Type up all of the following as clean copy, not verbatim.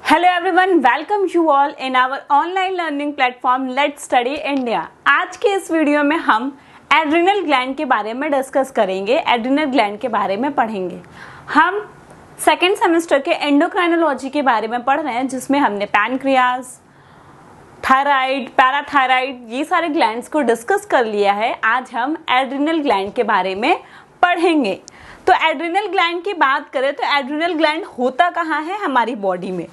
Hello everyone, welcome you all in our online learning platform let's study India. आज के इस video में हम एड्रिनल ग्लैंड के बारे में डिस्कस करेंगे, एड्रिनल ग्लैंड के बारे में पढ़ेंगे। हम सेकेंड सेमेस्टर के एंडोक्राइनोलॉजी के बारे में पढ़ रहे हैं, जिसमें हमने पैनक्रियाज, थायराइड, पैराथायराइड ये सारे ग्लैंड्स को डिस्कस कर लिया है। आज हम एड्रिनल ग्लैंड के बारे में पढ़ेंगे। तो एड्रिनल ग्लैंड की बात करें तो एड्रिनल ग्लैंड होता कहाँ है? हमारी बॉडी में।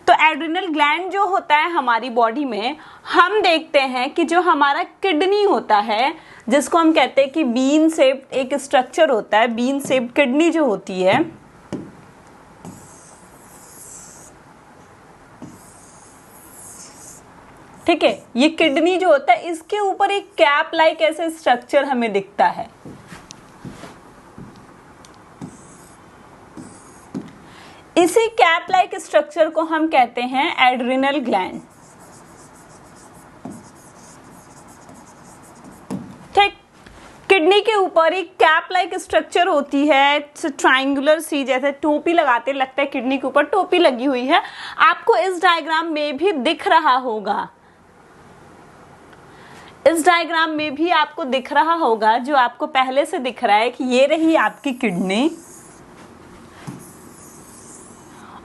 तो एड्रिनल ग्लैंड जो होता है हमारी बॉडी में, हम देखते हैं कि जो हमारा किडनी होता है, जिसको हम कहते हैं कि बीन शेप्ड एक स्ट्रक्चर होता है, बीन शेप्ड किडनी जो होती है, ठीक है, ये किडनी जो होता है इसके ऊपर एक कैप लाइक ऐसे स्ट्रक्चर हमें दिखता है। इसी कैप लाइक स्ट्रक्चर को हम कहते हैं एड्रिनल ग्लैंड। ठीक, किडनी के ऊपर एक कैप लाइक स्ट्रक्चर होती है, ट्रायंगुलर सी, जैसे टोपी लगाते लगता है किडनी के ऊपर टोपी लगी हुई है। आपको इस डायग्राम में भी दिख रहा होगा, इस डायग्राम में भी आपको दिख रहा होगा, जो आपको पहले से दिख रहा है कि ये रही आपकी किडनी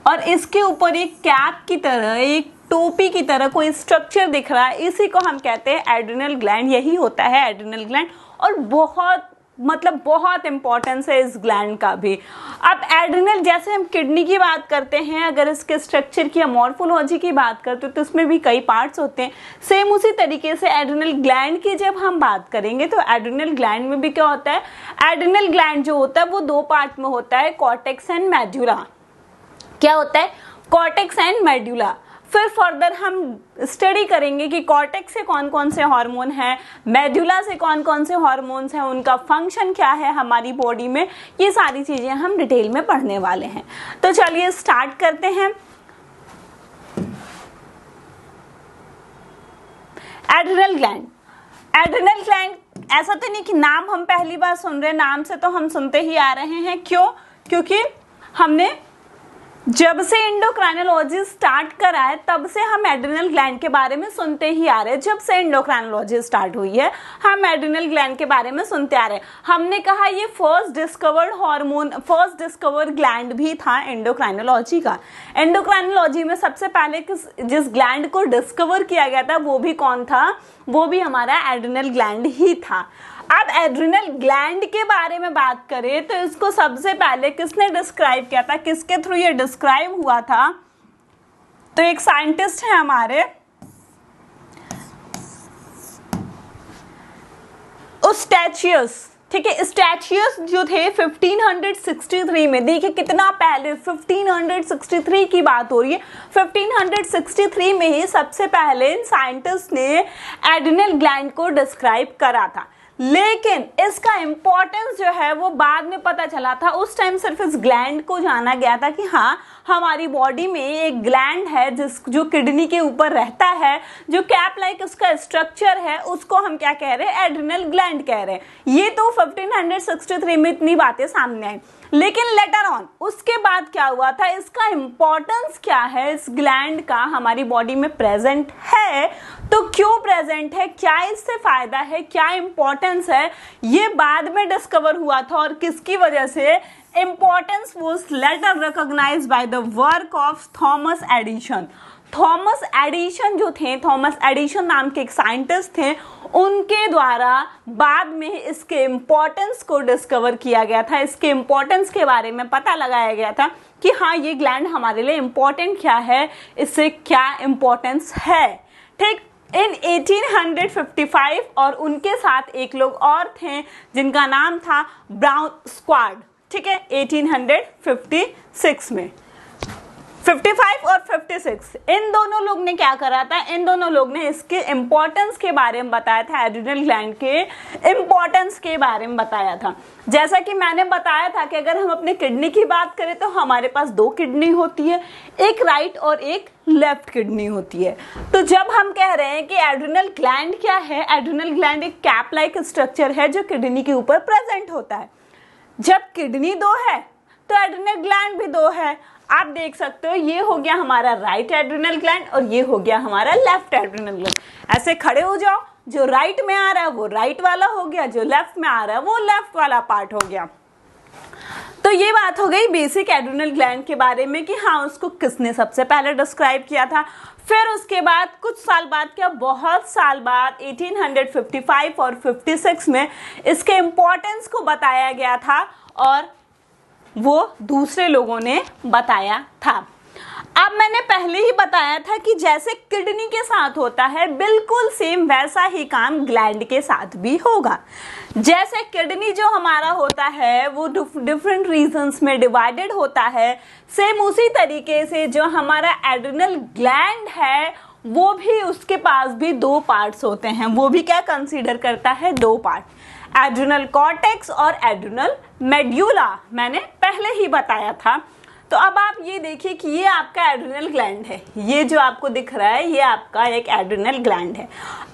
और इसके ऊपर एक कैप की तरह, एक टोपी की तरह कोई स्ट्रक्चर दिख रहा है। इसी को हम कहते हैं एड्रिनल ग्लैंड। यही होता है एड्रिनल ग्लैंड और बहुत इंपॉर्टेंस है इस ग्लैंड का भी। अब एड्रिनल, जैसे हम किडनी की बात करते हैं, अगर इसके स्ट्रक्चर की या मॉर्फोलॉजी की बात करते हैं तो इसमें भी कई पार्ट्स होते हैं। सेम उसी तरीके से एड्रिनल ग्लैंड की जब हम बात करेंगे तो एड्रिनल ग्लैंड में भी क्या होता है? एड्रिनल ग्लैंड जो होता है वो दो पार्ट में होता है, कॉर्टेक्स एंड मेडुला। क्या होता है? Cortex and medulla. फिर फर्दर हम स्टडी करेंगे कि कॉर्टेक्स से कौन कौन से हार्मोन हैं, मेडुला से कौन कौन से हार्मोन्स हैं, उनका फंक्शन क्या है हमारी बॉडी में, ये सारी चीजें हम डिटेल में पढ़ने वाले हैं। तो चलिए स्टार्ट करते हैं। एड्रिनल ग्लैंड, एड्रिनल ग्लैंड ऐसा तो नहीं कि नाम हम पहली बार सुन रहे, नाम से तो हम सुनते ही आ रहे हैं। क्यों? क्योंकि हमने जब से एंडोक्राइनोलॉजी स्टार्ट करा है तब से हम एड्रिनल ग्लैंड के बारे में सुनते ही आ रहे हैं। जब से एंडोक्राइनोलॉजी स्टार्ट हुई है हम एड्रिनल ग्लैंड के बारे में सुनते आ रहे हैं। हमने कहा ये first discovered hormone, first discovered gland भी था एंडोक्राइनोलॉजी का। एंडोक्राइनोलॉजी में सबसे पहले जिस ग्लैंड को डिस्कवर किया गया था वो भी कौन था? वो भी हमारा एड्रिनल ग्लैंड ही था। अब एड्रिनल ग्लैंड के बारे में बात करें तो इसको सबसे पहले किसने डिस्क्राइब किया था, किसके थ्रू ये डिस्क्राइब हुआ था? तो एक साइंटिस्ट है हमारे, स्टैचियस। ठीक है, स्टैचियस जो थे 1563 में, देखिए कितना पहले, 1563 की बात हो रही है। 1563 में ही सबसे पहले साइंटिस्ट ने एड्रिनल ग्लैंड को डिस्क्राइब करा था। लेकिन इसका इंपॉर्टेंस जो है वो बाद में पता चला था। उस टाइम सिर्फ इस ग्लैंड को जाना गया था कि हाँ, हमारी बॉडी में एक ग्लैंड है जो किडनी के ऊपर रहता है, जो कैप लाइक उसका स्ट्रक्चर है, उसको हम क्या कह रहे हैं? एड्रिनल ग्लैंड कह रहे हैं। ये तो 1563 में इतनी बातें सामने आई। लेकिन लेटर ऑन उसके बाद क्या हुआ था, इसका इंपॉर्टेंस क्या है, इस ग्लैंड का हमारी बॉडी में प्रेजेंट है तो क्यों प्रेजेंट है, क्या इससे फायदा है, क्या इंपॉर्टेंस है, ये बाद में डिस्कवर हुआ था। और किसकी वजह से? Importance was later recognized by the work of Thomas Edison. Thomas Edison जो थे, थॉमस एडिसन नाम के एक साइंटिस्ट थे, उनके द्वारा बाद में इसके इम्पोर्टेंस को डिस्कवर किया गया था। इसके इम्पोर्टेंस के बारे में पता लगाया गया था कि हाँ, ये ग्लैंड हमारे लिए इम्पोर्टेंट क्या है, इससे क्या इम्पोर्टेंस है। ठीक, इन 1855 और उनके साथ एक लोग और थे जिनका नाम था ब्राउन स्क्वाड। ठीक है, 1856 में 55 और 56 इन दोनों लोग ने क्या करा था? इन दोनों लोग ने इसके इम्पोर्टेंस के बारे में बताया था, एड्रिनल ग्लैंड के इम्पोर्टेंस के बारे में बताया था। जैसा कि मैंने बताया था कि अगर हम अपने किडनी की बात करें तो हमारे पास दो किडनी होती है, एक राइट और एक लेफ्ट किडनी होती है। तो जब हम कह रहे हैं कि एड्रिनल ग्लैंड क्या है, एड्रिनल ग्लैंड एक कैप लाइक स्ट्रक्चर है जो किडनी के ऊपर प्रेजेंट होता है। जब किडनी दो है तो एड्रिनल ग्लैंड भी दो है। आप देख सकते हो ये हो गया हमारा राइट एड्रिनल ग्लैंड और ये हो गया हमारा लेफ्ट एड्रिनल ग्लैंड। ऐसे खड़े हो जाओ, जो राइट में आ रहा है वो राइट वाला हो गया, जो लेफ्ट में आ रहा है वो लेफ्ट वाला पार्ट हो गया। तो ये बात हो गई बेसिक एड्रिनल ग्लैंड के बारे में कि हाँ उसको किसने सबसे पहले डिस्क्राइब किया था। फिर उसके बाद कुछ साल बाद, क्या बहुत साल बाद 1855 और 56 में इसके इम्पोर्टेंस को बताया गया था और वो दूसरे लोगों ने बताया था। अब मैंने पहले ही बताया था कि जैसे किडनी के साथ होता है बिल्कुल सेम वैसा ही काम ग्लैंड के साथ भी होगा। जैसे किडनी जो हमारा होता है वो डिफरेंट रीजन्स में डिवाइडेड होता है, सेम उसी तरीके से जो हमारा एड्रिनल ग्लैंड है वो भी, उसके पास भी दो पार्ट्स होते हैं। वो भी क्या कंसीडर करता है, दो पार्ट, एड्रिनल कॉर्टेक्स और एड्रिनल मेड्यूला, मैंने पहले ही बताया था। तो अब आप ये देखिए कि ये आपका एड्रिनल ग्लैंड है, ये जो आपको दिख रहा है ये आपका एक एड्रिनल ग्लैंड है।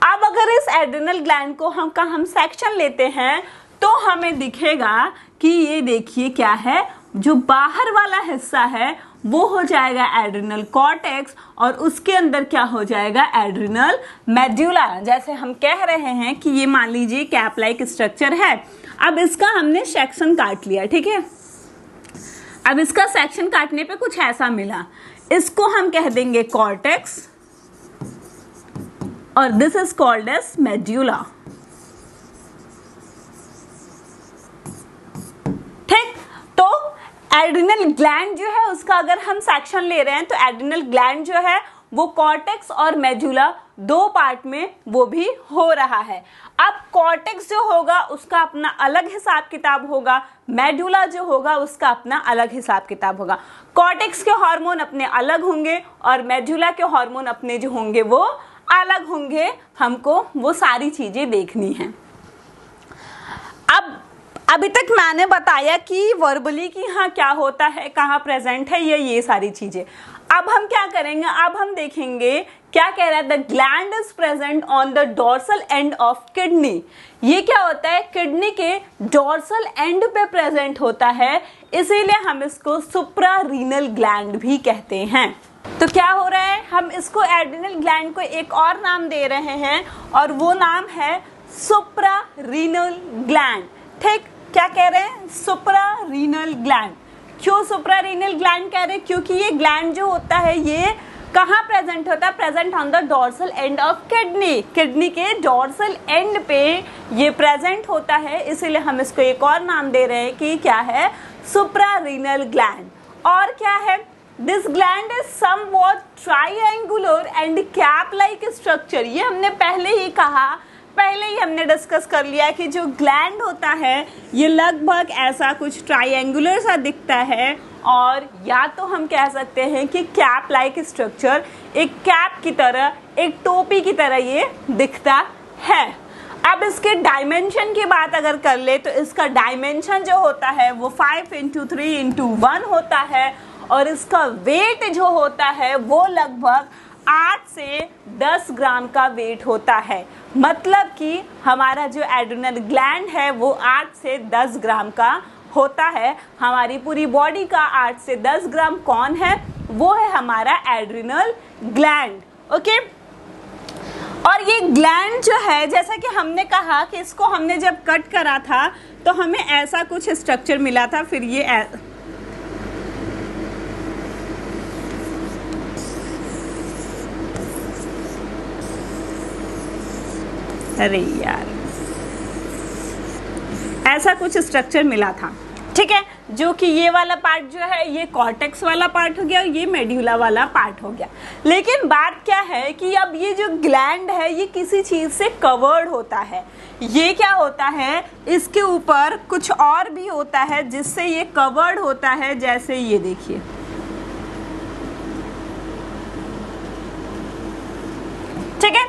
अब अगर इस एड्रिनल ग्लैंड को हम सेक्शन लेते हैं तो हमें दिखेगा कि ये देखिए क्या है, जो बाहर वाला हिस्सा है वो हो जाएगा एड्रिनल कॉर्टेक्स और उसके अंदर क्या हो जाएगा, एड्रिनल मेड्यूला। जैसे हम कह रहे हैं कि ये मान लीजिए कैप लाइक स्ट्रक्चर है। अब इसका हमने सेक्शन काट लिया, ठीक है। अब इसका सेक्शन काटने पे कुछ ऐसा मिला, इसको हम कह देंगे कॉर्टेक्स और this is called as medulla. ठीक, तो एड्रिनल ग्लैंड जो है उसका अगर हम सेक्शन ले रहे हैं तो एड्रिनल ग्लैंड जो है वो कॉर्टेक्स और मेड्यूला दो पार्ट में वो भी हो रहा है। अब कॉर्टेक्स जो होगा उसका अपना अलग हिसाब किताब होगा, मेडुला जो होगा उसका अपना अलग हिसाब किताब होगा। कॉर्टेक्स के हार्मोन अपने अलग होंगे और मेडुला के हार्मोन अपने जो होंगे वो अलग होंगे। हमको वो सारी चीजें देखनी है। अब अभी तक मैंने बताया कि वर्बली कि हाँ क्या होता है, कहाँ प्रेजेंट है, ये सारी चीजें। अब हम क्या करेंगे, अब हम देखेंगे क्या कह रहा है, the gland is present on the dorsal end of kidney. ये क्या होता है, किडनी के डोर्सल एंड पे प्रेजेंट होता है, इसीलिए हम इसको सुप्रारीनल ग्लैंड भी कहते हैं। तो क्या हो रहा है, हम इसको एड्रिनल ग्लैंड को एक और नाम दे रहे हैं और वो नाम है सुप्रारीनल ग्लैंड। ठीक, क्या कह रहे हैं, सुप्रारीनल ग्लैंड। क्यों सुप्रारीनल ग्लैंड कह रहे हैं, क्योंकि ये ग्लैंड जो होता है ये कहाँ प्रेजेंट होता है, present on the dorsal end of kidney. Kidney के डोर्सल एंड पे ये प्रेजेंट होता है, इसीलिए हम इसको एक और नाम दे रहे हैं कि क्या है, सुप्रारीनल ग्लैंड। और क्या है, this gland is somewhat triangular and cap like structure. ये हमने पहले ही हमने डिस्कस कर लिया कि जो ग्लैंड होता है ये लगभग ऐसा कुछ ट्रायंगुलर सा दिखता है और या तो हम कह सकते हैं कि कैप लाइक स्ट्रक्चर, एक कैप की तरह, एक टोपी की तरह ये दिखता है। अब इसके डायमेंशन की बात अगर कर ले तो इसका डायमेंशन जो होता है वो 5x3x1 होता है और इसका वेट जो होता है वो लगभग 8 से 10 ग्राम का वेट होता है। मतलब कि हमारा जो एड्रिनल ग्लैंड है वो 8 से 10 ग्राम का होता है। हमारी पूरी बॉडी का 8 से 10 ग्राम कौन है, वो है हमारा एड्रिनल ग्लैंड। ओके, और ये ग्लैंड जो है, जैसा कि हमने कहा कि इसको हमने जब कट करा था तो हमें ऐसा कुछ स्ट्रक्चर मिला था, फिर ये अरे यार ऐसा कुछ स्ट्रक्चर मिला था, ठीक है, जो कि ये वाला पार्ट जो है ये कॉर्टेक्स वाला पार्ट हो गया और ये मेड्यूला वाला पार्ट हो गया। लेकिन बात क्या है कि अब ये जो ग्लैंड है ये किसी चीज से कवर्ड होता है। ये क्या होता है, इसके ऊपर कुछ और भी होता है जिससे ये कवर्ड होता है। जैसे ये देखिए, ठीक है,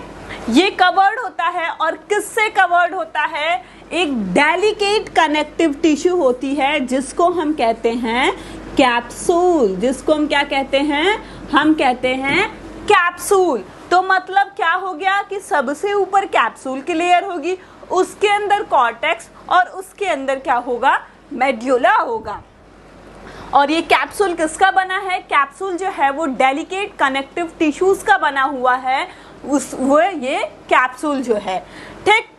ये कवर्ड होता है और किससे कवर्ड होता है, एक डेलिकेट कनेक्टिव टिश्यू होती है जिसको हम कहते हैं कैप्सूल। जिसको हम क्या कहते हैं, हम कहते हैं कैप्सूल। तो मतलब क्या हो गया कि सबसे ऊपर कैप्सूल की लेयर होगी, उसके अंदर कॉर्टेक्स और उसके अंदर क्या होगा, मेड्यूला होगा। और ये कैप्सूल किसका बना है? कैप्सूल जो है वो डेलिकेट कनेक्टिव टिश्यूज का बना हुआ है, वो ये कैप्सूल जो है, ठीक।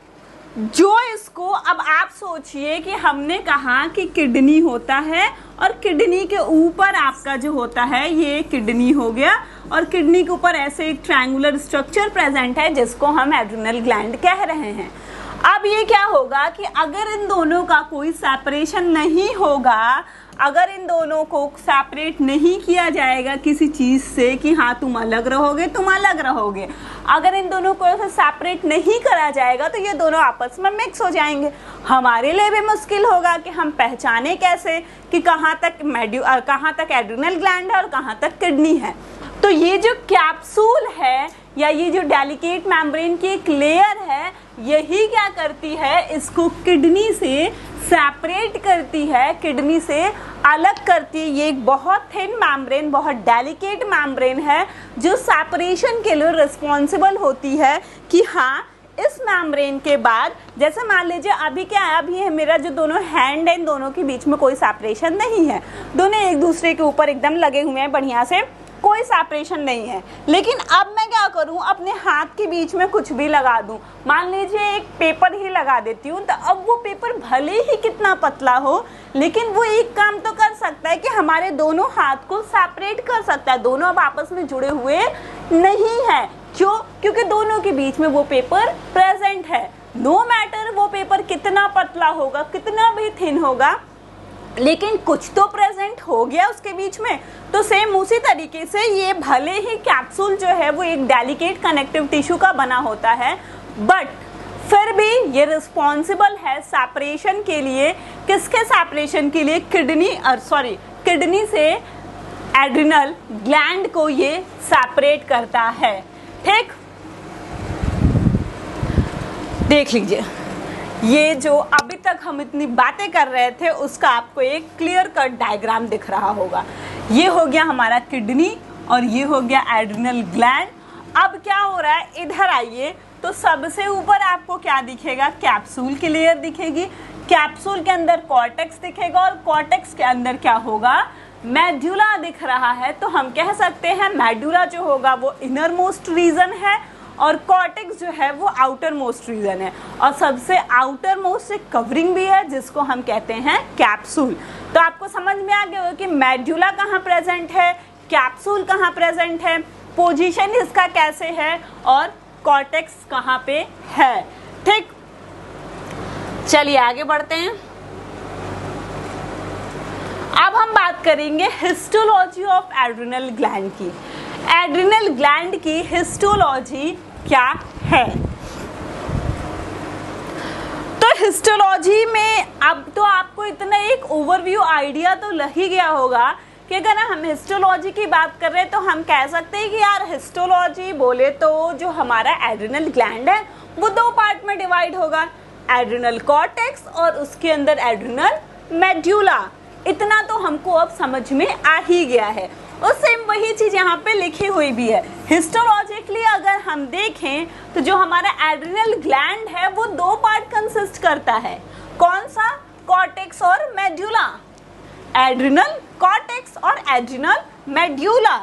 जो इसको अब आप सोचिए कि हमने कहा कि किडनी होता है और किडनी के ऊपर आपका जो होता है ये किडनी हो गया और किडनी के ऊपर ऐसे एक ट्रायंगुलर स्ट्रक्चर प्रेजेंट है जिसको हम एड्रिनल ग्लैंड कह रहे हैं। अब ये क्या होगा कि अगर इन दोनों का कोई सेपरेशन नहीं होगा, अगर इन दोनों को सेपरेट नहीं किया जाएगा किसी चीज से कि हाँ तुम अलग रहोगे तुम अलग रहोगे, अगर इन दोनों को ऐसे सेपरेट नहीं करा जाएगा तो ये दोनों आपस में मिक्स हो जाएंगे। हमारे लिए भी मुश्किल होगा कि हम पहचाने कैसे कि कहाँ तक एड्रिनल ग्लैंड है और कहाँ तक किडनी है। तो ये जो कैप्सूल है या ये जो डेलिकेट मेम्ब्रेन की एक लेयर है, यही क्या करती है, इसको किडनी से सेपरेट करती है, किडनी से अलग करती है। ये एक बहुत थिन मेम्ब्रेन, बहुत डेलिकेट मेम्ब्रेन है जो सेपरेशन के लिए रिस्पॉन्सिबल होती है कि हाँ इस मेम्ब्रेन के बाद, जैसे मान लीजिए अभी क्या है, अभी है मेरा जो दोनों हैंड है, इन दोनों के बीच में कोई सेपरेशन नहीं है, दोनों एक दूसरे के ऊपर एकदम लगे हुए हैं बढ़िया से, कोई सेपरेशन नहीं है। लेकिन अब मैं क्या करूं, अपने हाथ के बीच में कुछ भी लगा दूं, मान लीजिए एक पेपर ही लगा देती हूं, तो अब वो पेपर भले ही कितना पतला हो लेकिन वो एक काम तो कर सकता है कि हमारे दोनों हाथ को सेपरेट कर सकता है, दोनों अब आपस में जुड़े हुए नहीं है। क्यों? क्योंकि दोनों के बीच में वो पेपर प्रेजेंट है। नो मैटर वो पेपर कितना पतला होगा, कितना भी थिन होगा, लेकिन कुछ तो प्रेजेंट हो गया उसके बीच में। तो सेम उसी तरीके से ये भले ही कैप्सूल जो है वो एक डेलिकेट कनेक्टिव टिश्यू का बना होता है, बट फिर भी ये रिस्पॉन्सिबल है सेपरेशन के लिए। किसके सेपरेशन के लिए? किडनी से एड्रिनल ग्लैंड को ये सेपरेट करता है, ठीक। देख लीजिए, ये जो अभी तक हम इतनी बातें कर रहे थे उसका आपको एक क्लियर कट डायग्राम दिख रहा होगा। ये हो गया हमारा किडनी और ये हो गया एड्रिनल ग्लैंड। अब क्या हो रहा है, इधर आइए, तो सबसे ऊपर आपको क्या दिखेगा? कैप्सूल की लेयर दिखेगी, कैप्सूल के अंदर कॉर्टेक्स दिखेगा और कॉर्टेक्स के अंदर क्या होगा? मेडुला दिख रहा है। तो हम कह सकते हैं मेडुला जो होगा वो इनर मोस्ट रीजन है और कॉर्टेक्स जो है वो आउटर मोस्ट रीजन है, और सबसे आउटर मोस्ट से कवरिंग भी है जिसको हम कहते हैं कैप्सूल। तो आपको समझ में आ गया होगा कि मेडुला कहाँ प्रेजेंट है, कैप्सूल कहाँ प्रेजेंट है, पोजीशन इसका कैसे है और कॉर्टेक्स कहाँ पे है, ठीक। चलिए आगे बढ़ते हैं। अब हम बात करेंगे हिस्टोलॉजी ऑफ एड्रिनल ग्लैंड की। एड्रिनल ग्लैंड की हिस्टोलॉजी क्या है? तो हिस्टोलॉजी में अब तो आपको इतना एक ओवरव्यू आइडिया तो लग ही गया होगा कि अगर हम हिस्टोलॉजी की बात कर रहे हैं तो हम कह सकते हैं कि यार हिस्टोलॉजी बोले तो जो हमारा एड्रिनल ग्लैंड है वो दो पार्ट में डिवाइड होगा, एड्रिनल कॉर्टेक्स और उसके अंदर एड्रिनल मेडुला। इतना तो हमको अब समझ में आ ही गया है। और सेम वही चीज यहाँ पे लिखी हुई भी है। हिस्टोलॉजिकली अगर हम देखें तो जो हमारा एड्रिनल ग्लैंड है वो दो पार्ट कंसिस्ट करता है। कौन सा? कॉर्टेक्स और मेडुला। एड्रिनल कॉर्टेक्स और एड्रिनल मेडुला।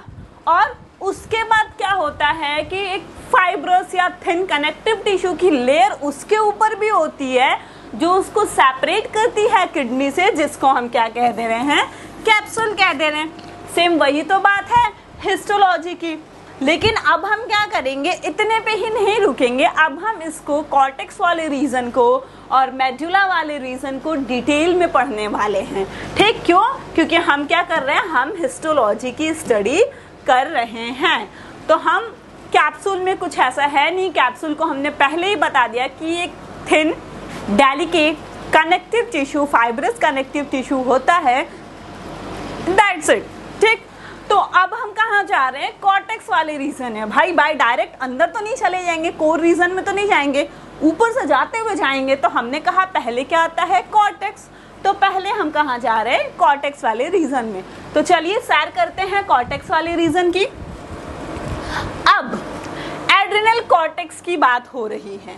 और उसके बाद क्या होता है कि एक फाइब्रस या थिन कनेक्टिव टिश्यू की लेयर उसके ऊपर भी होती है जो उसको सेपरेट करती है किडनी से, जिसको हम क्या कह दे रहे हैं? कैप्सूल कह दे रहे हैं। सेम वही तो बात है हिस्टोलॉजी की। लेकिन अब हम क्या करेंगे, इतने पे ही नहीं रुकेंगे, अब हम इसको कॉर्टेक्स वाले रीजन को और मेडुला वाले रीजन को डिटेल में पढ़ने वाले हैं, ठीक। क्यों? क्योंकि हम क्या कर रहे हैं, हम हिस्टोलॉजी की स्टडी कर रहे हैं। तो हम कैप्सूल में कुछ ऐसा है नहीं, कैप्सूल को हमने पहले ही बता दिया कि एक thin delicate connective tissue, fibrous connective tissue होता है, दैट्स इट, ठीक। तो अब हम कहाँ जा रहे हैं? कॉर्टेक्स वाले रीजन है भाई। डायरेक्ट अंदर तो नहीं चले जाएंगे, कोर रीजन में तो नहीं जाएंगे, ऊपर से जाते हुए जाएंगे। तो हमने कहा पहले क्या आता है? कॉर्टेक्स। तो पहले हम कहाँ जा रहे हैं? कॉर्टेक्स वाले रीजन में। तो चलिए सैर करते हैं कॉर्टेक्स वाले रीजन की। अब एड्रिनल कॉर्टेक्स की बात हो रही है।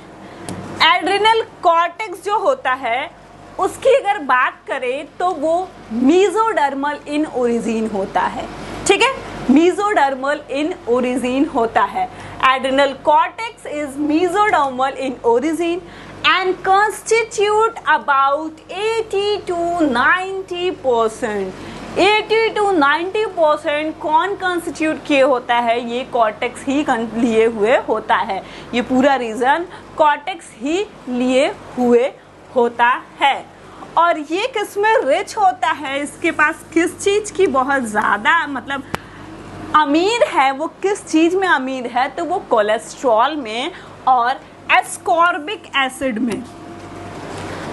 एड्रिनल कॉर्टेक्स जो होता है उसकी अगर बात करें तो वो मीजोडर्मल इन ओरिजिन होता है, ठीक है, मीजोडर्मल इन ओरिजिन होता है। Adrenal cortex is mesodermal in origin and constitute about 80 to 90%। 80 to 90% कौन कंस्टिट्यूट किए होता है? ये कॉर्टेक्स ही लिए हुए होता है। ये पूरा रीजन कॉर्टेक्स ही लिए हुए होता है। और ये किस में रिच होता है? इसके पास किस चीज की बहुत ज्यादा मतलब अमीर है? वो किस चीज में अमीर है? तो वो कोलेस्ट्रॉल में और एस्कॉर्बिक एसिड में।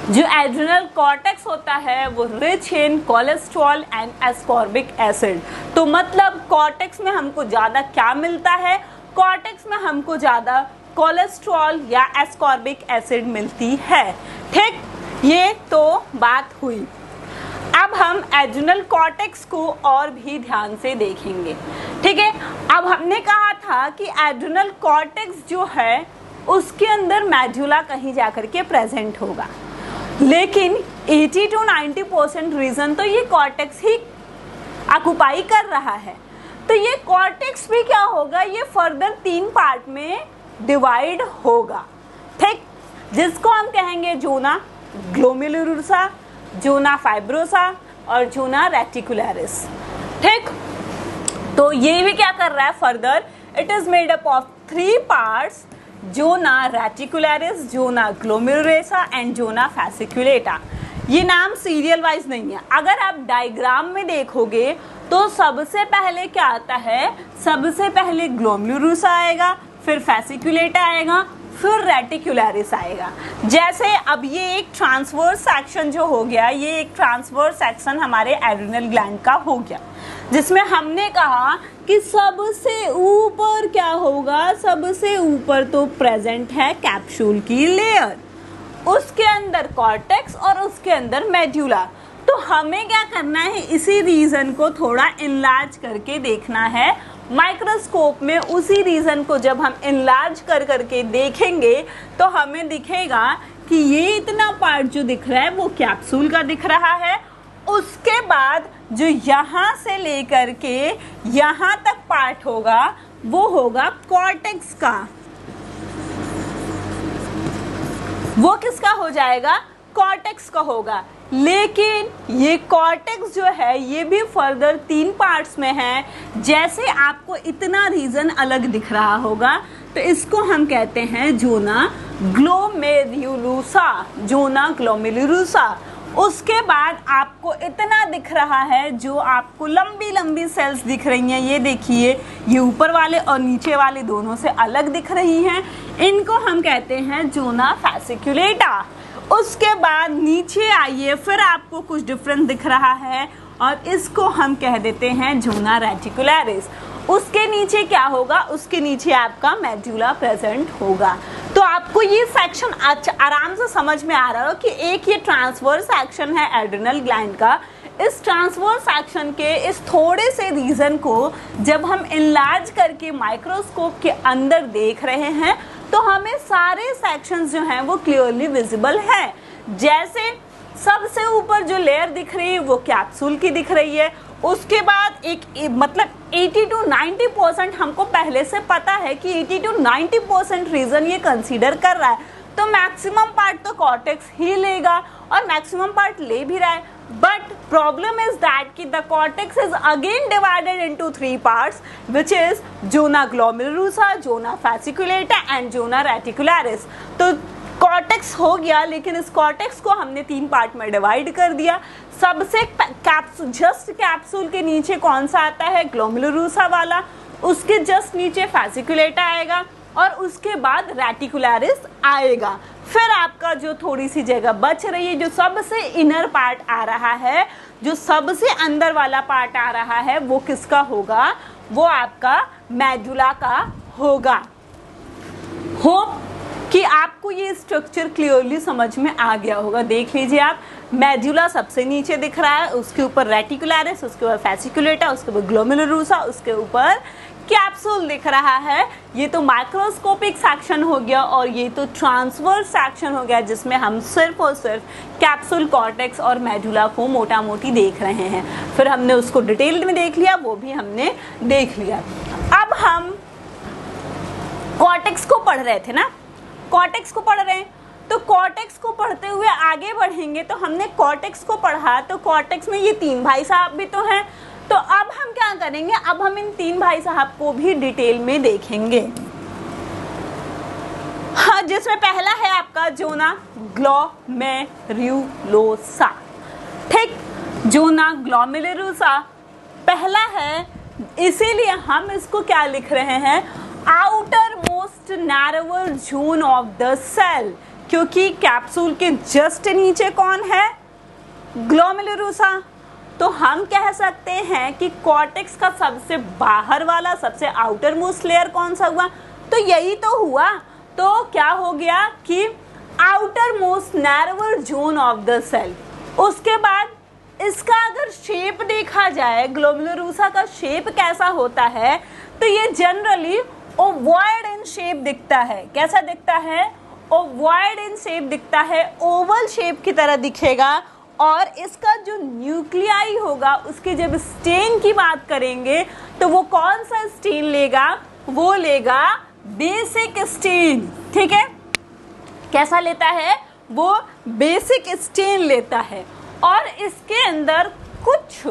जो एड्रिनल कॉर्टेक्स होता है वो rich in cholesterol and ascorbic acid. तो मतलब कॉर्टेक्स में हमको ज़्यादा क्या मिलता है? कॉर्टेक्स में हमको ज़्यादा कोलेस्ट्रॉल या एस्कॉर्बिक एसिड मिलती है, ठीक। ये तो बात हुई। अब हम एड्रिनल कॉर्टेक्स को और भी ध्यान से देखेंगे, ठीक है। अब हमने कहा था कि एड्रिनल कॉर्टेक्स जो है उसके अंदर मेडुला कहीं जाकर के प्रेजेंट होगा, लेकिन 80 to 90% रीजन तो ये कॉर्टेक्स ही ऑक्युपाई कर रहा है। तो ये कॉर्टेक्स भी क्या होगा? ये फर्दर 3 पार्ट में डिवाइड होगा, ठीक, जिसको हम कहेंगे जोना ग्लोमेरुलोसा, जोना फाइब्रोसा और जोना रेटिकुलरिस, ठीक। तो ये भी क्या कर रहा है further? It is made up of 3 parts, zona reticularis, zona glomerulosa and zona fasciculata. ये नाम सीरियल वाइज नहीं है। अगर आप डायग्राम में देखोगे तो सबसे पहले क्या आता है? सबसे पहले ग्लोमेरुलोसा आएगा, फिर फैसिकुलेटा आएगा, फिर रेटिकुलरिस आएगा। जैसे अब ये एक ट्रांसवर्स सेक्शन जो हो गया, ये एक ट्रांसवर्स सेक्शन हमारे एड्रिनल ग्लैंड का हो गया, जिसमें हमने कहा कि सबसे ऊपर क्या होगा? सबसे ऊपर तो प्रेजेंट है कैप्सूल की लेयर, उसके अंदर कॉर्टेक्स और उसके अंदर मेडुला। तो हमें क्या करना है? इसी रीजन को थोड़ा इनलार्ज करके देखना है माइक्रोस्कोप में। उसी रीजन को जब हम इनलार्ज कर करके देखेंगे तो हमें दिखेगा कि ये इतना पार्ट जो दिख रहा है वो कैप्सूल का दिख रहा है। उसके बाद जो यहाँ से लेकर के यहाँ तक पार्ट होगा वो होगा कॉर्टेक्स का। वो किसका हो जाएगा? कॉर्टेक्स का होगा। लेकिन ये कॉर्टेक्स जो है ये भी फर्दर 3 पार्ट्स में है। जैसे आपको इतना रीजन अलग दिख रहा होगा तो इसको हम कहते हैं जोना ग्लोमेरुलोसा, जोना ग्लोमेरुलोसा। उसके बाद आपको इतना दिख रहा है, जो आपको लंबी लंबी सेल्स दिख रही हैं, ये देखिए, ये ऊपर वाले और नीचे वाले दोनों से अलग दिख रही हैं, इनको हम कहते हैं जोना फैसिकुलेटा। उसके बाद नीचे आइए, फिर आपको कुछ डिफरेंस दिख रहा है और इसको हम कह देते हैं जोना रेटिकुलरिस। उसके नीचे क्या होगा? उसके नीचे आपका मेडुला प्रेजेंट होगा। तो आपको ये सेक्शन आराम से समझ में आ रहा हो कि एक ये ट्रांसवर्स सेक्शन है एड्रिनल ग्लैंड का। इस ट्रांसवर्स सेक्शन के इस थोड़े से रीजन को जब हम इनलार्ज करके माइक्रोस्कोप के अंदर देख रहे हैं तो हमें सारे सेक्शंस जो हैं वो क्लियरली विजिबल है। जैसे सबसे ऊपर जो लेयर दिख रही है वो कैप्सूल की दिख रही है। उसके बाद एक मतलब 80 to 90% हमको पहले से पता है कि 80 to 90% रीजन ये कंसीडर कर रहा है, तो मैक्सिमम पार्ट तो कॉर्टेक्स ही लेगा और मैक्सिमम पार्ट ले भी रहा है। बट प्रॉब्लम इज दैट कि the cortex is again divided into 3 parts, which is zona glomerulosa, zona fasciculata and zona reticularis. तो कॉर्टेक्स हो गया, लेकिन इस कॉर्टेक्स को हमने 3 पार्ट में डिवाइड कर दिया। सबसे कैप्सूल, जस्ट कैप्सूल के नीचे कौन सा आता है? ग्लोमेरुलोसा वाला। उसके जस्ट नीचे फैसिकुलेटा आएगा और उसके बाद रेटिकुलरिस आएगा। फिर आपका जो थोड़ी सी जगह बच रही है, जो सबसे इनर पार्ट आ रहा है, जो सबसे अंदर वाला पार्ट आ रहा है, वो किसका होगा? वो आपका मेडुला का होगा। होप कि आपको ये स्ट्रक्चर क्लियरली समझ में आ गया होगा। देख लीजिए आप, मेडुला सबसे नीचे दिख रहा है, उसके ऊपर रेटिकुलरिस, उसके ऊपर फैसिकुलेटा, उसके ऊपर ग्लोमेरुलोसा, उसके ऊपर कैप्सूल दिख रहा है। ये तो माइक्रोस्कोपिक सेक्शन हो गया और ये तो ट्रांसवर्स सेक्शन हो गया, जिसमें हम सिर्फ और सिर्फ कैप्सूल, कॉर्टेक्स और मेडुला को मोटा मोटी देख रहे हैं। फिर हमने उसको डिटेल में देख लिया, वो भी हमने देख लिया। अब हम कॉर्टेक्स को पढ़ रहे थे ना, कॉर्टेक्स को पढ़ रहे हैं, तो कॉर्टेक्स को पढ़ते हुए आगे बढ़ेंगे। तो हमने कॉर्टेक्स को पढ़ा, तो कॉर्टेक्स में ये 3 भाई साहब भी तो हैं। तो अब हम क्या करेंगे, अब हम इन 3 भाई साहब को भी डिटेल में देखेंगे। हाँ, जिसमें पहला है आपका जोना ग्लोमेरुलोसा। ठीक, जोना ग्लोमेरुलोसा पहला है, इसीलिए हम इसको क्या लिख रहे हैं, outer most narrower zone of the cell, क्योंकि कैप्सूल के जस्ट नीचे कौन है, ग्लोमेरुलोसा। तो हम कह सकते हैं कि कॉर्टेक्स का सबसे बाहर वाला, सबसे आउटर मोस्ट लेयर कौन सा हुआ, तो यही तो हुआ। तो क्या हो गया कि outer most narrower zone of the cell. उसके बाद इसका अगर शेप देखा जाए, ग्लोमेरुलोसा का शेप कैसा होता है, तो ये जनरली ओवॉइड इन शेप दिखता है। कैसा दिखता है, ओवॉइड इन शेप दिखता है, ओवल शेप की तरह दिखेगा। और इसका जो न्यूक्लियाई होगा, उसके जब स्टेन की बात करेंगे तो वो कौन सा स्टेन लेगा, वो लेगा बेसिक स्टेन। ठीक है, कैसा लेता है, वो बेसिक स्टेन लेता है। और इसके अंदर कुछ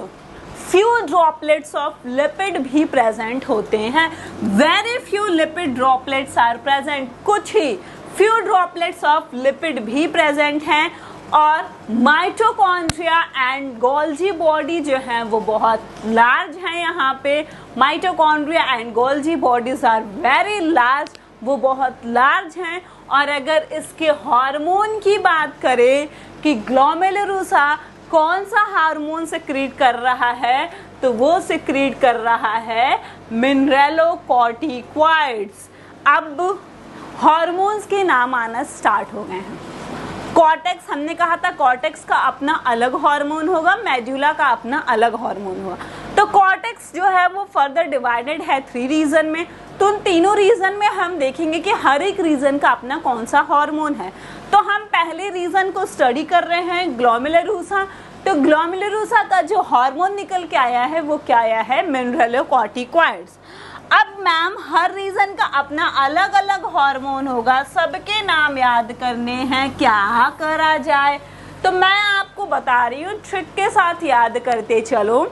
फ्यू ड्रॉपलेट्स ऑफ लिपिड भी प्रेजेंट होते हैं। Very few lipid droplets are present, कुछ ही फ्यू ड्रॉपलेट्स ऑफ लिपिड भी प्रेजेंट हैं। और माइटोकॉन्ड्रिया एंड गोल्जी बॉडी जो है वो बहुत लार्ज है। यहाँ पे mitochondria and Golgi bodies are very large, वो बहुत लार्ज हैं। और अगर इसके हार्मोन की बात करें कि ग्लोमेरुलोसा कौन सा हार्मोन सिक्रीट कर रहा है, तो वो सिक्रीट कर रहा है मिनरेलोकॉर्टिकॉइड्स। अब हार्मोन्स के नाम आना स्टार्ट हो गए हैं। कॉर्टेक्स, हमने कहा था कॉर्टेक्स का अपना अलग हार्मोन होगा, मेडुला का अपना अलग हार्मोन होगा। तो कॉर्टेक्स जो है वो फर्दर डिवाइडेड है 3 रीजन में। तो उन तीनों रीजन में हम देखेंगे कि हर एक रीजन का अपना कौन सा हार्मोन है। तो हम पहले रीजन को स्टडी कर रहे हैं, ग्लोमेरुलोसा। तो ग्लोमेरुलोसा का जो हार्मोन निकल के आया है वो क्या आया है, मिनरेलोकॉर्टिकॉइड्स। अब मैम हर रीजन का अपना अलग अलग हार्मोन होगा, सबके नाम याद करने हैं, क्या करा जाए। तो मैं आपको बता रही हूँ, ट्रिक के साथ याद करते चलो।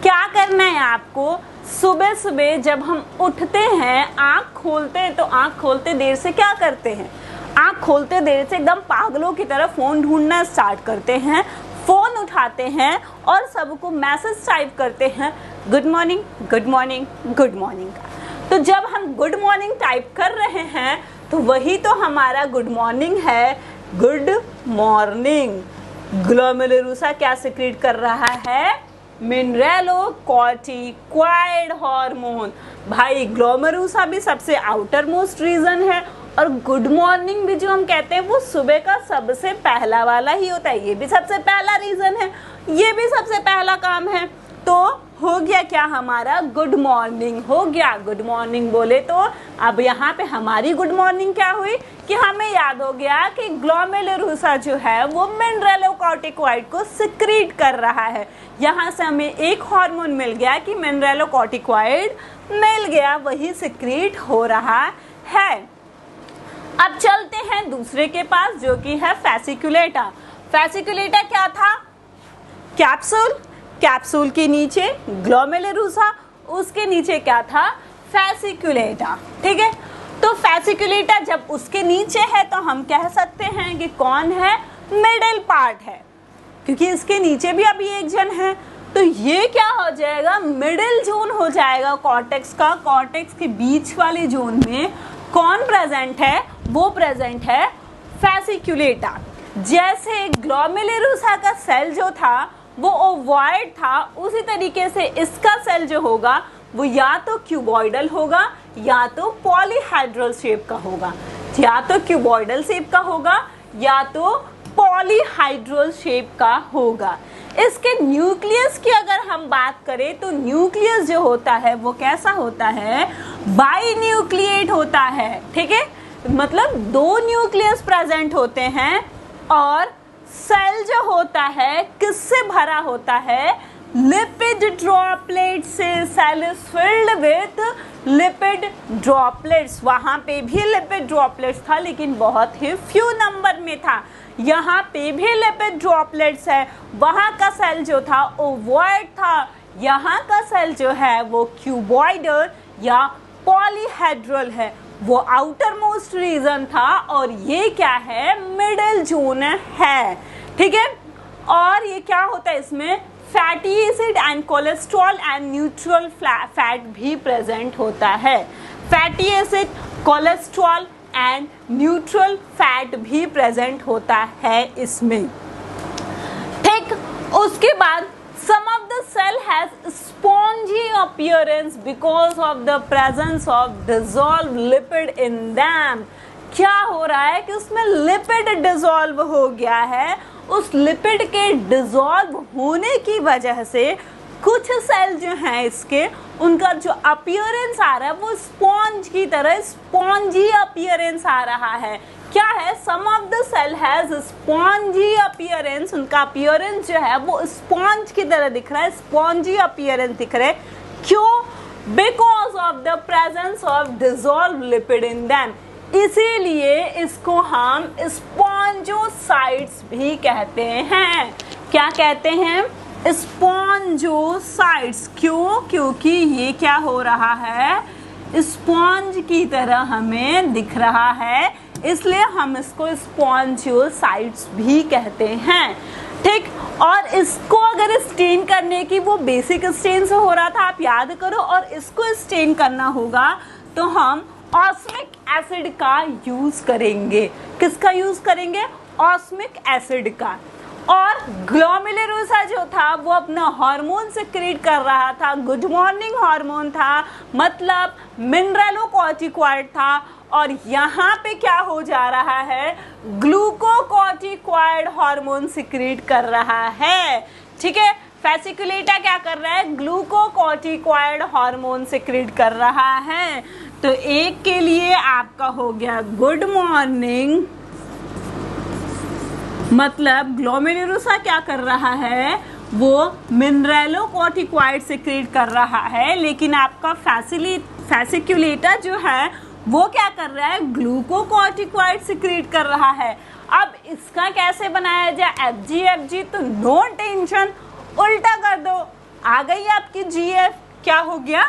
क्या करना है आपको, सुबह सुबह जब हम उठते हैं, आँख खोलते हैं, तो आँख खोलते देर से क्या करते हैं, आँख खोलते देर से एकदम पागलों की तरह फ़ोन ढूंढना स्टार्ट करते हैं। फ़ोन उठाते हैं और सबको मैसेज टाइप करते हैं, good morning, good morning, good morning का। तो जब हम गुड मॉर्निंग टाइप कर रहे हैं तो वही तो हमारा गुड मॉर्निंग है, गुड मॉर्निंग। ग्लोमेरुलोसा क्या सिक्रीट कर रहा है, मिनरेलोकॉर्टिकॉइड हार्मोन। भाई ग्लोमेरुलोसा भी सबसे आउटर मोस्ट रीजन है, और गुड मॉर्निंग भी जो हम कहते हैं वो सुबह का सबसे पहला वाला ही होता है। ये भी सबसे पहला रीजन है, ये भी सबसे पहला काम है। तो हो गया क्या, हमारा गुड मॉर्निंग हो गया। गुड मॉर्निंग बोले तो अब यहाँ पे हमारी गुड मॉर्निंग क्या हुई कि हमें याद हो गया कि ग्लोमेरुलोसा जो है वो मिनरेलोकॉर्टिकॉइड को सिक्रीट कर रहा है। यहाँ से हमें एक हार्मोन मिल गया कि मिनरेलोकॉर्टिकॉइड मिल गया, वही सिक्रीट हो रहा है। अब चलते हैं दूसरे के पास जो कि है फैसिकुलेटा। फैसिकुलेटा क्या था, कैप्सूल, कैप्सूल के नीचे ग्लोमेरुलोसा, उसके नीचे क्या था, फैसिकुलेटा। ठीक है, तो फैसिकुलेटा जब उसके नीचे है तो हम कह सकते हैं कि कौन है, मिडिल पार्ट है, क्योंकि इसके नीचे भी अभी एक जन है। तो ये क्या हो जाएगा, मिडिल जोन हो जाएगा कॉर्टेक्स का। कॉर्टेक्स के बीच वाले जोन में कौन प्रेजेंट है, वो प्रेजेंट है फैसिकुलेटा। जैसे ग्लोमेरुलोसा का सेल जो था वो ओवॉइड था, उसी तरीके से इसका सेल जो होगा वो या तो क्यूबॉइडल होगा या तो पॉलीहाइड्रल शेप का होगा, या तो क्यूबॉइडल शेप का होगा या तो पॉलीहाइड्रल शेप का होगा। इसके न्यूक्लियस की अगर हम बात करें तो न्यूक्लियस जो होता है वो कैसा होता है, बाई न्यूक्लिएट होता है। ठीक है, मतलब दो न्यूक्लियस प्रेजेंट होते हैं और सेल जो होता है किससे भरा होता है, लिपिड ड्रॉपलेट से। Cell is filled with lipid droplets. वहां पे भी लिपिड ड्रॉपलेट्स था लेकिन बहुत ही फ्यू नंबर में था। यहाँ पे भी लिपिड ड्रॉपलेट्स है। वहां का सेल जो था ओवॉइड था, यहाँ का सेल जो है वो क्यूबॉइडल या पॉलीहेड्रल है, वो आउटर मोस्ट रीजन था और ये क्या है, मिडिल जोन है। ठीक है, और ये क्या होता है, इसमें fatty acid and cholesterol and neutral fat भी प्रेजेंट होता है। Fatty acid, cholesterol and neutral fat भी प्रेजेंट होता है इसमें। ठीक, उसके बाद some of the cell has spongy appearance because of the presence of dissolved lipid in them। क्या हो रहा है कि उसमें लिपिड डिसॉल्व हो गया है। उस लिपिड के डिसॉल्व होने की वजह से कुछ सेल जो हैं इसके, उनका जो अपीयरेंस आ रहा है वो स्पॉन्ज की तरह, स्पॉन्जी अपीयरेंस आ रहा है। क्या है, some of the cell has spongy appearance. उनका अपीयरेंस जो है वो स्पॉन्ज की तरह दिख रहा है, स्पॉन्जी अपीयरेंस दिख रहा है। क्यों? Because of the presence of dissolve lipid in them. इसीलिए इसको हम स्पॉन्जोसाइट्स भी कहते हैं। क्या कहते हैं? स्पॉन्जोसाइट्स। क्यों? क्योंकि ये क्या हो रहा है, स्पॉन्ज की तरह हमें दिख रहा है, इसलिए हम इसको स्पॉन्जोसाइट्स भी कहते हैं। ठीक, और इसको अगर स्टेन करने की, वो बेसिक स्टेन से हो रहा था, आप याद करो, और इसको स्टेन करना होगा तो हम ऑस्मिक एसिड का यूज करेंगे। किसका यूज करेंगे? ऑस्मिक एसिड का। और ग्लोमेरुलसा जो था वो अपना हार्मोन सिक्रीट कर रहा था, गुड मॉर्निंग हार्मोन था, मतलब मिनरलोकॉर्टिकॉइड था। और यहाँ पे क्या हो जा रहा है, ग्लूकोकॉर्टिकॉइड हार्मोन सिक्रीट कर रहा है। ठीक है, फेसिकुलेटा क्या कर रहा है, ग्लूकोकॉर्टिकॉइड हार्मोन सिक्रीट कर रहा है। तो एक के लिए आपका हो गया गुड मॉर्निंग, मतलब ग्लोमेरुलसा क्या कर रहा है, वो मिनरलोकॉर्टिकॉइड सिक्रीट कर रहा है, लेकिन आपका फेसिकुलेटा जो है वो क्या कर रहा है, ग्लूकोकॉर्टिकॉइड सिक्रीट कर रहा है। अब इसका कैसे बनाया जाए, FG तो नो टेंशन, उल्टा कर दो, आ गई आपकी GF, क्या हो गया,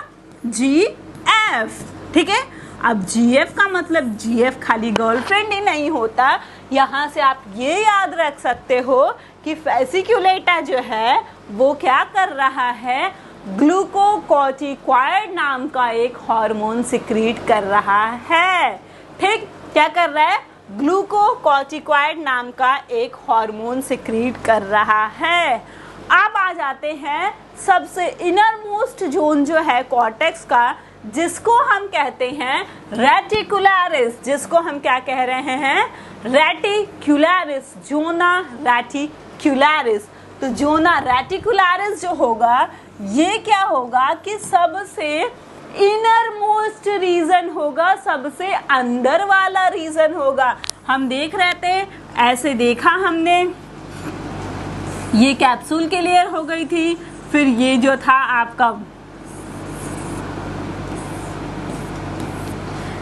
GF। ठीक है, अब GF का मतलब GF खाली गर्लफ्रेंड ही नहीं होता। यहाँ से आप ये याद रख सकते हो कि फेसिकुलेटा जो है वो क्या कर रहा है, ग्लूकोकॉर्टिकॉइड नाम का एक हार्मोन सिक्रीट कर रहा है। ठीक, क्या कर रहा है, ग्लूकोकॉर्टिकॉइड नाम का एक हार्मोन सिक्रीट कर रहा है। अब आ जाते हैं सबसे इनर मोस्ट जोन जो है कॉर्टेक्स का, जिसको हम कहते हैं रेटिकुलरिस। जिसको हम क्या कह रहे हैं, रेटिकुलरिस, जोना रेटिकुलरिस। तो जोना रेटिकुलरिस जो होगा, ये क्या होगा कि सबसे इनर मोस्ट रीजन होगा, सबसे अंदर वाला रीजन होगा। हम देख रहे थे, ऐसे देखा हमने, ये कैप्सूल के लेयर हो गई थी, फिर ये जो था आपका,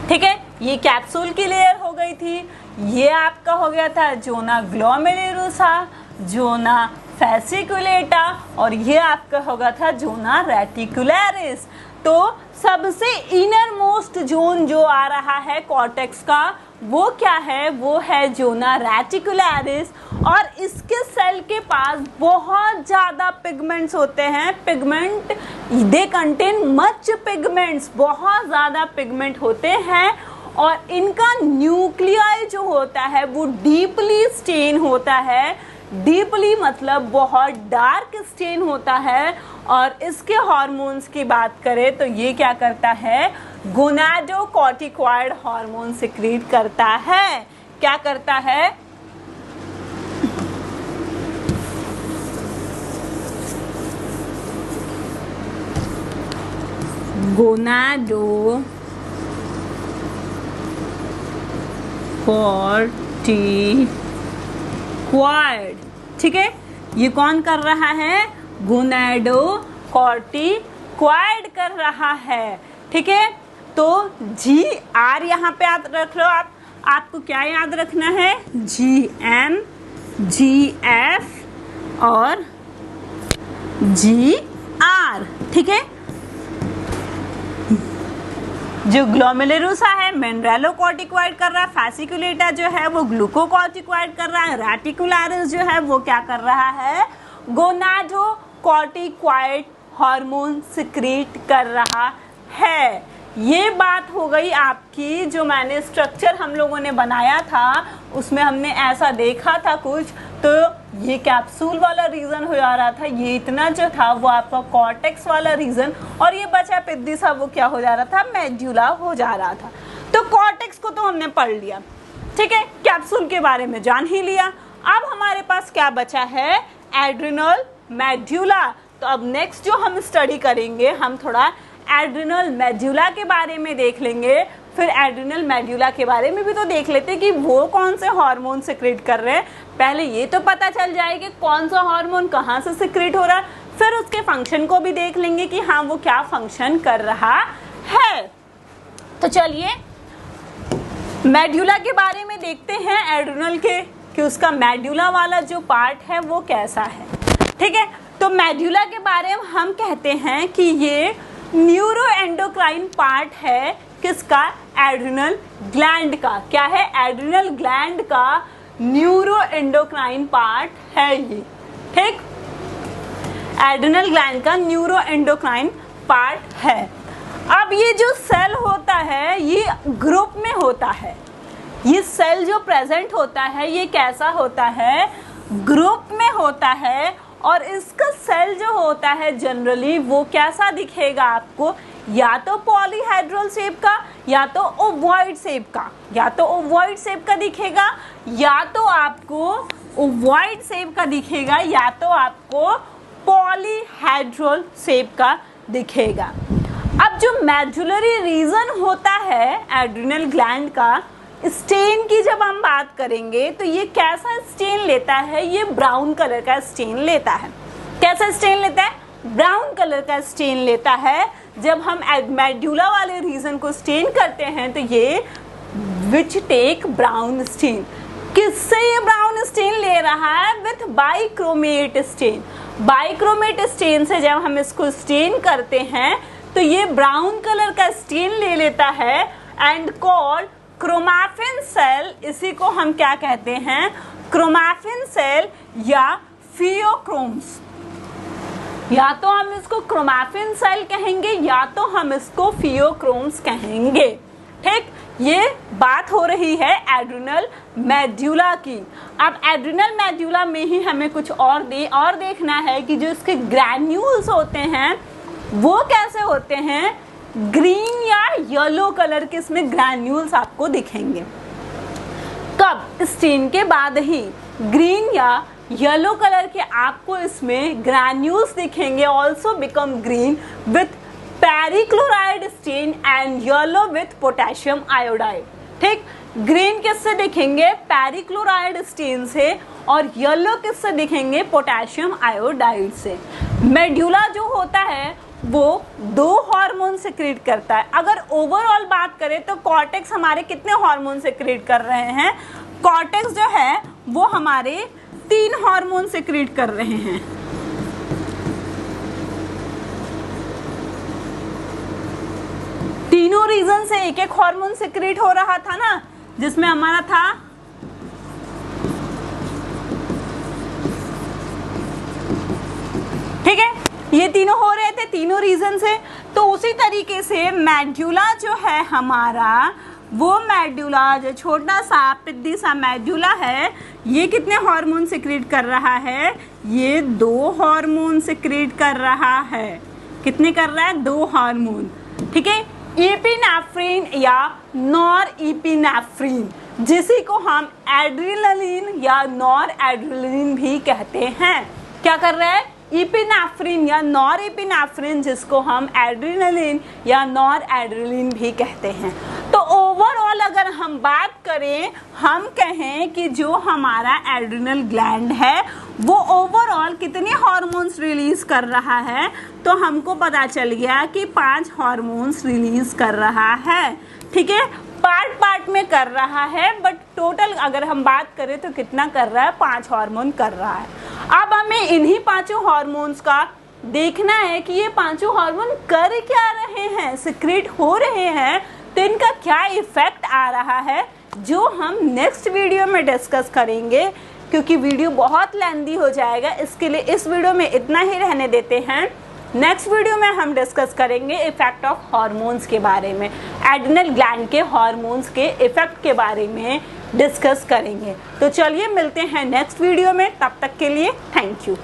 ठीक है, ये कैप्सूल की लेयर हो गई थी, ये आपका हो गया था जोना ग्लोमेरुलसा, जोना फेसिकुलेटा, और ये आपका होगा था जोना रेटिकुलरिस। तो सबसे इनर मोस्ट जोन जो आ रहा है कॉर्टेक्स का, वो क्या है, वो है जोना रेटिकुलरिस। और इसके सेल के पास बहुत ज़्यादा पिगमेंट्स होते हैं। Pigment, they contain much pigments, बहुत ज़्यादा पिगमेंट होते हैं। और इनका न्यूक्लियाई जो होता है वो डीपली स्टेन होता है। डीपली मतलब बहुत डार्क स्टेन होता है। और इसके हार्मोन्स की बात करें तो ये क्या करता है, गोनाडोकॉर्टिकॉइड हार्मोन सिक्रीट करता है। क्या करता है, गोनाडोकॉर्टिकॉइड। ठीक है, ये कौन कर रहा है? गोनाडोकॉर्टिकॉइड कर रहा है। ठीक है, तो जी आर यहाँ पे याद रख लो। आपको क्या याद रखना है? जी एम, जी एफ और जी आर। ठीक है, जो ग्लोमेरुलसा है मिनरलोकॉर्टिकॉइड कर रहा है, फैसिकुलेटा जो है वो ग्लूकोकॉर्टिकॉइड कर रहा है, रेटिकुलरिस जो है वो क्या कर रहा है? गोनाडोकॉर्टिकॉइड हार्मोन सिक्रीट कर रहा है। ये बात हो गई आपकी। जो मैंने स्ट्रक्चर हम लोगों ने बनाया था उसमें हमने ऐसा देखा था कुछ, तो ये कैप्सूल वाला रीजन हो जा रहा था, ये इतना जो था वो आपका कॉर्टेक्स वाला रीजन, और ये बचा पिद्दी सा वो क्या हो जा रहा था? मेड्यूला हो जा रहा था। तो कॉर्टेक्स को तो हमने पढ़ लिया, ठीक है, कैप्सूल के बारे में जान ही लिया। अब हमारे पास क्या बचा है? Adrenal medulla. तो अब नेक्स्ट जो हम स्टडी करेंगे, हम थोड़ा एड्रिनल मेड्यूला के बारे में देख लेंगे। फिर एड्रिनल मेड्यूला के बारे में भी तो देख लेते कि वो कौन से हार्मोन सिक्रेट कर रहे हैं। पहले ये तो पता चल जाए कि कौन सा हार्मोन कहाँ से सिक्रेट हो रहा है, फिर उसके फंक्शन को भी देख लेंगे कि हाँ वो क्या फंक्शन कर रहा है। तो चलिए मेड्यूला के बारे में देखते हैं, एड्रिनल के, कि उसका मेड्यूला वाला जो पार्ट है वो कैसा है। ठीक है, तो मेड्यूला के बारे में हम कहते हैं कि ये न्यूरो एंडोक्राइन पार्ट है। किसका? एड्रिनल ग्लैंड का। क्या है? एड्रिनल ग्लैंड का न्यूरो एंडोक्राइन पार्ट है ये। ठीक, एड्रिनल ग्लैंड का न्यूरो एंडोक्राइन पार्ट है। अब ये जो सेल होता है ये ग्रुप में होता है। ये सेल जो प्रेजेंट होता है ये कैसा होता है? ग्रुप में होता है। और इसका सेल जो होता है जनरली वो कैसा दिखेगा आपको? या तो पॉलीहेड्रल शेप का, या तो ओवॉइड शेप का, या तो ओवॉइड शेप का दिखेगा, या तो आपको ओवॉइड शेप का दिखेगा, या तो आपको पॉलीहेड्रल शेप का दिखेगा। अब जो मेडुलरी रीजन होता है एड्रिनल ग्लैंड का, स्टेन की जब हम बात करेंगे तो ये कैसा स्टेन लेता है? ये ब्राउन कलर का स्टेन लेता है। कैसा स्टेन लेता है? ब्राउन कलर का स्टेन लेता है। जब हम मेडुला वाले रीजन को स्टेन करते हैं तो ये विच टेक ब्राउन स्टेन। किससे ये ब्राउन स्टेन ले रहा है? With bichromate stain. Bichromate stain से जब हम इसको स्टेन करते हैं तो ये ब्राउन कलर का स्टेन ले लेता है एंड कॉल्ड क्रोमैफिन सेल। इसी को हम क्या कहते हैं? क्रोमैफिन सेल या फियोक्रोम्स। या तो हम इसको क्रोमैफिन सेल कहेंगे या तो हम इसको फियोक्रोम्स कहेंगे। ठीक, ये बात हो रही है एड्रिनल मेडुला की। अब एड्रिनल मेडुला में ही हमें कुछ और देखना है कि जो इसके ग्रैन्यूल्स होते हैं वो कैसे होते हैं। ग्रीन या येलो कलर के इसमें ग्रैन्यूल्स आपको दिखेंगे। कब? स्टेन के बाद ही ग्रीन या येलो कलर के आपको इसमें ग्रैन्यूल्स दिखेंगे। Also become green with perchloride stain and yellow with potassium iodide. ठीक, ग्रीन किससे दिखेंगे? पेरिक्लोराइड स्टेन से, और येलो किससे दिखेंगे? पोटेशियम आयोडाइड से। मेडुला जो होता है वो दो हार्मोन सिक्रेट करता है। अगर ओवरऑल बात करें तो कॉर्टेक्स हमारे कितने हार्मोन सिक्रेट कर रहे हैं? कॉर्टेक्स जो है वो हमारे 3 हार्मोन सिक्रेट कर रहे हैं। तीनों रीजन से एक एक हार्मोन सिक्रेट हो रहा था ना, जिसमें हमारा था ठीक है, ये तीनों हो रहे थे तीनों रीजन से। तो उसी तरीके से मेडुला जो है हमारा, वो मेडुला जो छोटा सा पिद्दी सा मेडुला है, ये कितने हार्मोन सिक्रेट कर रहा है? ये 2 हार्मोन सिक्रेट कर रहा है। कितने कर रहा है? 2 हार्मोन। ठीक है, एपिनेफ्रिन या नॉर एपिनेफ्रिन, जिसी को हम एड्रेनलिन या नॉर एड्रेनलिन भी कहते हैं। क्या कर रहा है? इपिनेफ्रिन या नॉरएपिनेफ्रिन, जिसको हम एड्रेनलिन या नॉर एड्रेनलिन भी कहते हैं। तो ओवरऑल अगर हम बात करें, हम कहें कि जो हमारा एड्रिनल ग्लैंड है वो ओवरऑल कितने हार्मोन्स रिलीज कर रहा है, तो हमको पता चल गया कि 5 हार्मोन्स रिलीज कर रहा है। ठीक है, पार्ट पार्ट में कर रहा है, बट टोटल अगर हम बात करें तो कितना कर रहा है, 5 हार्मोन कर रहा है। अब हमें इन्हीं 5 हार्मोन्स का देखना है कि ये 5 हार्मोन कर क्या रहे हैं, सिक्रेट हो रहे हैं, तो इनका क्या इफेक्ट आ रहा है, जो हम नेक्स्ट वीडियो में डिस्कस करेंगे, क्योंकि वीडियो बहुत लेंथी हो जाएगा। इसके लिए इस वीडियो में इतना ही रहने देते हैं। नेक्स्ट वीडियो में हम डिस्कस करेंगे इफेक्ट ऑफ हार्मोन्स के बारे में, एड्रिनल ग्लैंड के हार्मोन्स के इफेक्ट के बारे में डिस्कस करेंगे। तो चलिए मिलते हैं नेक्स्ट वीडियो में, तब तक के लिए थैंक यू।